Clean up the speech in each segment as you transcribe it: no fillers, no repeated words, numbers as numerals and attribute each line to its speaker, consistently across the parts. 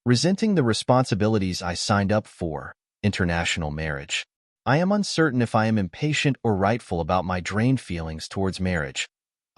Speaker 1: Resenting the responsibilities I signed up for, international marriage. I am uncertain if I am impatient or rightful about my drained feelings towards marriage.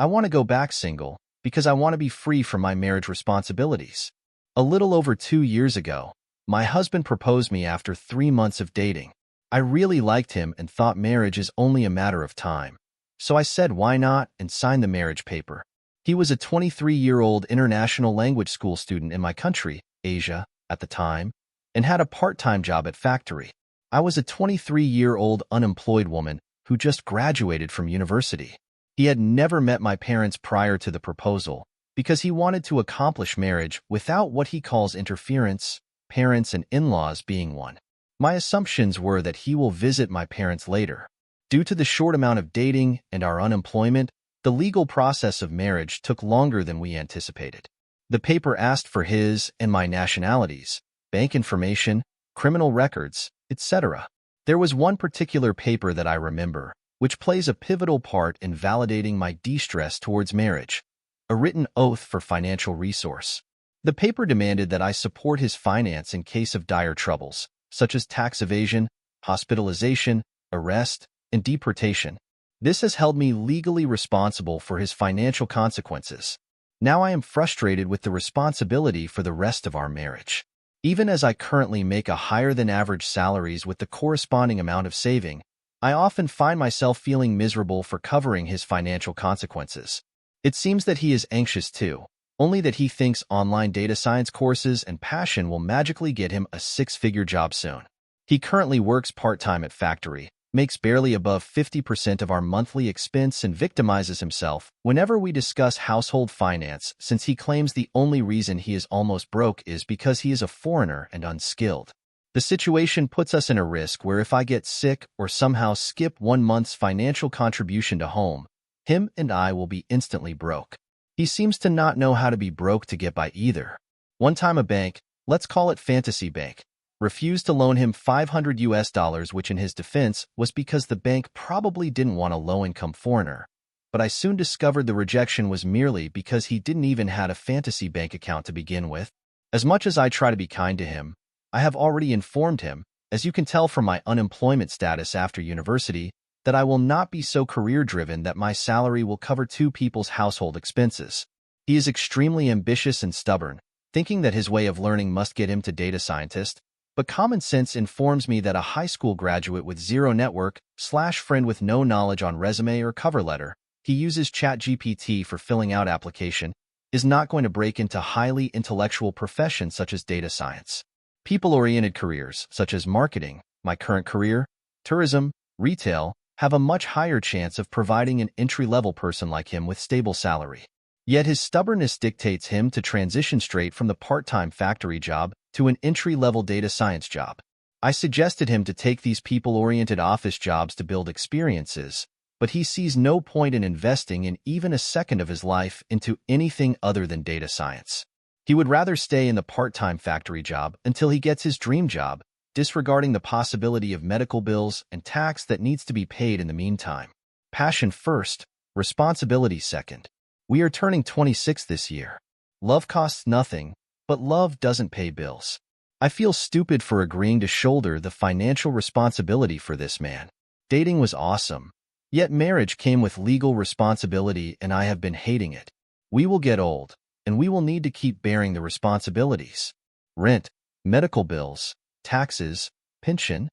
Speaker 1: I want to go back single because I want to be free from my marriage responsibilities. A little over 2 years ago, my husband proposed me after 3 months of dating. I really liked him and thought marriage is only a matter of time. So I said why not and signed the marriage paper. He was a 23-year-old international language school student in my country, Asia, at the time, and had a part-time job at factory. I was a 23-year-old unemployed woman who just graduated from university. He had never met my parents prior to the proposal because he wanted to accomplish marriage without what he calls interference, parents and in-laws being one. My assumptions were that he will visit my parents later. Due to the short amount of dating and our unemployment, the legal process of marriage took longer than we anticipated. The paper asked for his and my nationalities, bank information, criminal records, etc. There was one particular paper that I remember, which plays a pivotal part in validating my distress towards marriage, a written oath for financial resource. The paper demanded that I support his finance in case of dire troubles, such as tax evasion, hospitalization, arrest, and deportation. This has held me legally responsible for his financial consequences. Now I am frustrated with the responsibility for the rest of our marriage. Even as I currently make a higher-than-average salaries with the corresponding amount of saving, I often find myself feeling miserable for covering his financial consequences. It seems that he is anxious too, only that he thinks online data science courses and passion will magically get him a six-figure job soon. He currently works part-time at factory, makes barely above 50% of our monthly expense and victimizes himself whenever we discuss household finance since he claims the only reason he is almost broke is because he is a foreigner and unskilled. The situation puts us in a risk where if I get sick or somehow skip 1 month's financial contribution to home, him and I will be instantly broke. He seems to not know how to be broke to get by either. One time a bank, let's call it Fantasy Bank, refused to loan him $500, which in his defense was because the bank probably didn't want a low-income foreigner. But I soon discovered the rejection was merely because he didn't even have a fantasy bank account to begin with. As much as I try to be kind to him, I have already informed him, as you can tell from my unemployment status after university, that I will not be so career-driven that my salary will cover 2 people's household expenses. He is extremely ambitious and stubborn, thinking that his way of learning must get him to data scientist, but common sense informs me that a high school graduate with zero network/friend with no knowledge on resume or cover letter, he uses ChatGPT for filling out application, is not going to break into highly intellectual professions such as data science. People-oriented careers, such as marketing, my current career, tourism, retail, have a much higher chance of providing an entry-level person like him with stable salary. Yet his stubbornness dictates him to transition straight from the part-time factory job to an entry-level data science job. I suggested him to take these people-oriented office jobs to build experiences, but he sees no point in investing in even a second of his life into anything other than data science. He would rather stay in the part-time factory job until he gets his dream job, disregarding the possibility of medical bills and tax that needs to be paid in the meantime. Passion first, responsibility second. We are turning 26 this year. Love costs nothing, but love doesn't pay bills. I feel stupid for agreeing to shoulder the financial responsibility for this man. Dating was awesome, yet marriage came with legal responsibility and I have been hating it. We will get old, and we will need to keep bearing the responsibilities. Rent, medical bills, taxes, pension.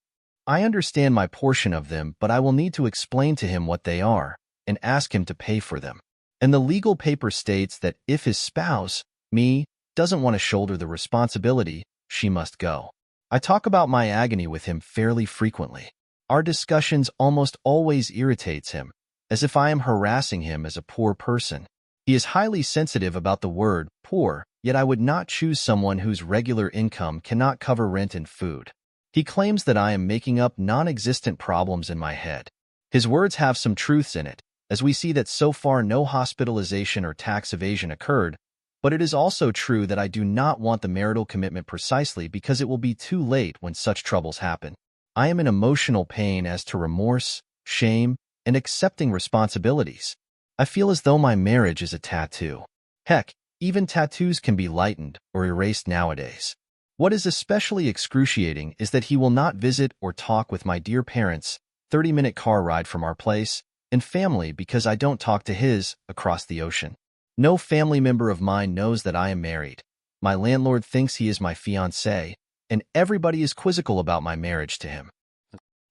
Speaker 1: I understand my portion of them, but I will need to explain to him what they are and ask him to pay for them. And the legal paper states that if his spouse, me, doesn't want to shoulder the responsibility, she must go. I talk about my agony with him fairly frequently. Our discussions almost always irritates him, as if I am harassing him as a poor person. He is highly sensitive about the word poor, yet I would not choose someone whose regular income cannot cover rent and food. He claims that I am making up non-existent problems in my head. His words have some truths in it, as we see that so far no hospitalization or tax evasion occurred, but it is also true that I do not want the marital commitment precisely because it will be too late when such troubles happen. I am in emotional pain as to remorse, shame, and accepting responsibilities. I feel as though my marriage is a tattoo. Heck, even tattoos can be lightened or erased nowadays. What is especially excruciating is that he will not visit or talk with my dear parents, 30-minute car ride from our place, and family because I don't talk to his across the ocean. No family member of mine knows that I am married. My landlord thinks he is my fiancé, and everybody is quizzical about my marriage to him.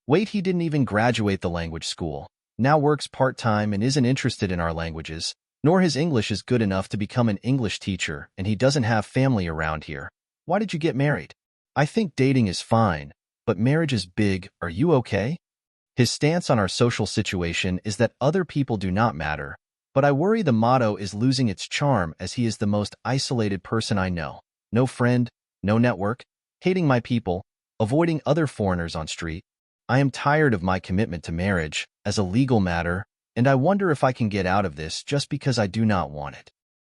Speaker 1: Wait, he didn't even graduate the language school, now works part-time and isn't interested in our languages, nor his English is good enough to become an English teacher, and he doesn't have family around here. Why did you get married? I think dating is fine, but marriage is big. Are you okay? His stance on our social situation is that other people do not matter, but I worry the motto is losing its charm as he is the most isolated person I know. No friend, no network, hating my people, avoiding other foreigners on street. I am tired of my commitment to marriage as a legal matter, and I wonder if I can get out of this just because I do not want it.